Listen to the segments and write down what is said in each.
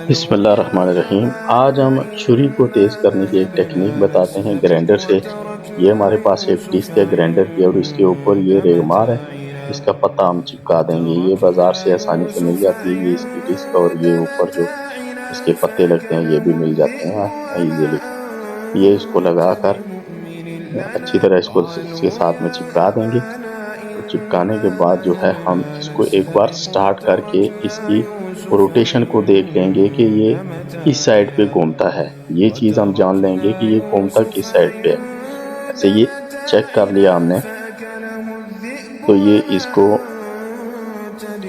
بسم اللہ الرحمن الرحیم۔ آج ہم چھری کو تیز کرنے کی ایک ٹیکنیک بتاتے ہیں گرینڈر سے۔ یہ ہمارے پاس ایک ڈسک ہے گرینڈر کی اور اس کے اوپر یہ ریگمار ہے، اس کا پتہ ہم چپکا دیں گے۔ یہ بازار سے آسانی سے مل جاتی ہے، یہ اس کی ڈسک اور یہ اوپر جو اس کے پتے لگتے ہیں یہ بھی مل جاتے ہیں ایزیلی۔ یہ اس کو لگا کر اچھی طرح اس کو اس کے ساتھ میں چپکا دیں گے۔ چپکانے کے بعد جو ہے ہم اس کو ایک بار سٹارٹ کر کے اس کی روٹیشن کو دیکھ لیں گے کہ یہ کس سائڈ پہ گھومتا ہے۔ یہ چیز ہم جان لیں گے کہ یہ گھومتا کس سائڈ پہ ہے۔ ایسے یہ چیک کر لیا ہم نے تو یہ اس کو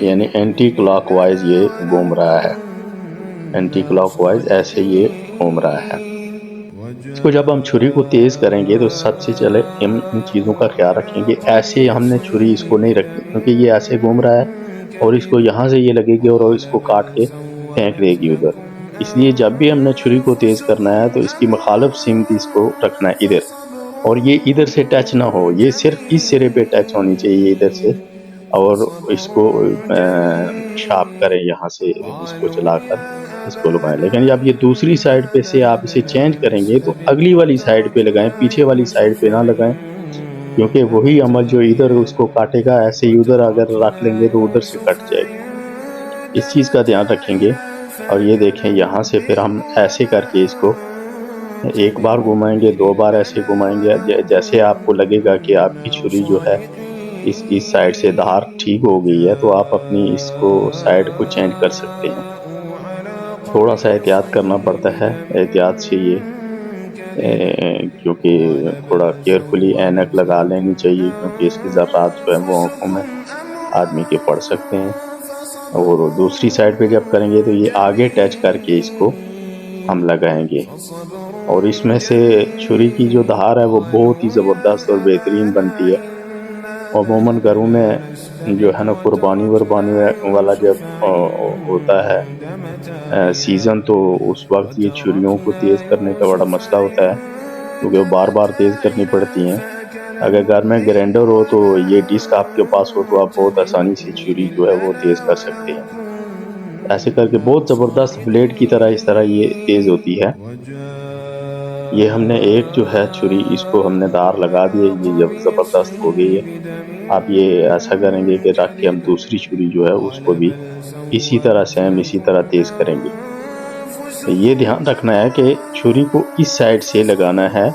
یعنی اینٹی کلاک وائز یہ گھوم رہا ہے، اینٹی کلاک وائز ایسے یہ گھوم رہا ہے۔ اس کو جب ہم چھری کو تیز کریں گے تو سب سے چلے ان چیزوں کا خیال رکھیں گے۔ ایسے ہم نے چھری اس کو نہیں رکھنی کیونکہ یہ ایسے گھوم رہا ہے اور اس کو یہاں سے یہ لگے گی اور اس کو کاٹ کے پھینک دے گی ادھر۔ اس لیے جب بھی ہم نے چھری کو تیز کرنا ہے تو اس کی مخالف سمت اس کو رکھنا ہے ادھر، اور یہ ادھر سے ٹچ نہ ہو، یہ صرف اس سرے پہ ٹچ ہونی چاہیے ادھر سے، اور اس کو شارپ کریں یہاں سے، اس کو چلا کر اس کو لگائیں۔ لیکن جب یہ دوسری سائڈ پہ سے آپ اسے چینج کریں گے تو اگلی والی سائڈ پہ لگائیں، پیچھے والی سائڈ پہ نہ لگائیں، کیونکہ وہی عمل جو ادھر اس کو کاٹے گا ایسے ہی ادھر اگر رکھ لیں گے تو ادھر سے کٹ جائے گا۔ اس چیز کا دھیان رکھیں گے۔ اور یہ دیکھیں یہاں سے پھر ہم ایسے کر کے اس کو ایک بار گھمائیں گے، دو بار ایسے گھمائیں گے، جیسے آپ کو لگے گا کہ آپ کی چھری جو ہے اس سائڈ سے دھار ٹھیک ہو گئی ہے تو آپ اپنی اس کو سائڈ کو چینج کر سکتے ہیں۔ تھوڑا سا احتیاط کرنا پڑتا ہے، احتیاط سے یہ کیونکہ تھوڑا کیئرفلی اینک لگا لینی چاہیے، کیونکہ اس کی ذرات جو ہے وہ آنکھوں میں آدمی کے پڑ سکتے ہیں۔ اور دوسری سائڈ پہ جب کریں گے تو یہ آگے ٹچ کر کے اس کو ہم لگائیں گے، اور اس میں سے چھری کی جو دھار ہے وہ بہت ہی زبردست اور بہترین بنتی ہے۔ عموماً گھروں میں جو ہے نا قربانی والا جب ہوتا ہے سیزن، تو اس وقت یہ چھریوں کو تیز کرنے کا بڑا مسئلہ ہوتا ہے کیونکہ بار بار تیز کرنی پڑتی ہیں۔ اگر گھر میں گرینڈر ہو تو یہ ڈسک آپ کے پاس ہو تو آپ بہت آسانی سے چھری جو ہے وہ تیز کر سکتے ہیں۔ ایسے کر کے بہت زبردست بلیڈ کی طرح اس طرح یہ تیز ہوتی ہے۔ یہ ہم نے ایک جو ہے چھری اس کو ہم نے دھار لگا دی ہے، یہ جب زبردست ہو گئی ہے۔ آپ یہ ایسا کریں گے کہ رکھ کے ہم دوسری چھری جو ہے اس کو بھی اسی طرح سیم اسی طرح تیز کریں گے۔ یہ دھیان رکھنا ہے کہ چھری کو اس سائڈ سے لگانا ہے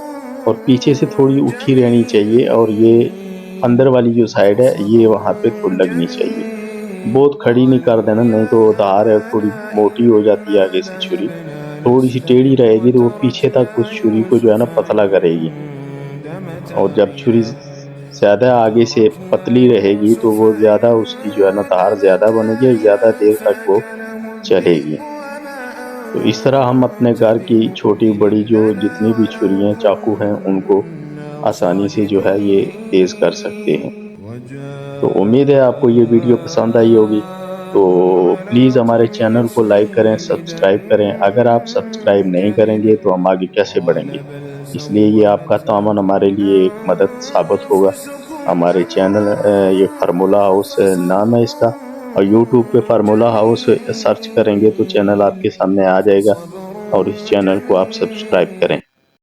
اور پیچھے سے تھوڑی اٹھی رہنی چاہیے، اور یہ اندر والی جو سائڈ ہے یہ وہاں پہ تھوڑی لگنی چاہیے۔ بہت کھڑی نہیں کر دینا، نہیں تو دھار ہے تھوڑی موٹی ہو جاتی ہے آگے سے چھری، تھوڑی سی ٹیڑھی رہے گی تو وہ پیچھے تک اس چھری کو جو ہے نا پتلا کرے گی، اور جب چھری زیادہ آگے سے پتلی رہے گی تو وہ زیادہ اس کی جو ہے نا دھار زیادہ بنے گی، زیادہ دیر تک وہ چلے گی۔ تو اس طرح ہم اپنے گھر کی چھوٹی بڑی جو جتنی بھی چھریاں چاقو ہیں ان کو آسانی سے جو ہے یہ تیز کر سکتے ہیں۔ تو امید ہے آپ کو یہ ویڈیو پسند آئی ہوگی، تو پلیز ہمارے چینل کو لائک کریں، سبسکرائب کریں۔ اگر آپ سبسکرائب نہیں کریں گے تو ہم آگے کیسے بڑھیں گے؟ اس لیے یہ آپ کا تعاون ہمارے لیے ایک مدد ثابت ہوگا۔ ہمارے چینل یہ فارمولا ہاؤس نام ہے اس کا، اور یوٹیوب پہ فارمولا ہاؤس سرچ کریں گے تو چینل آپ کے سامنے آ جائے گا، اور اس چینل کو آپ سبسکرائب کریں۔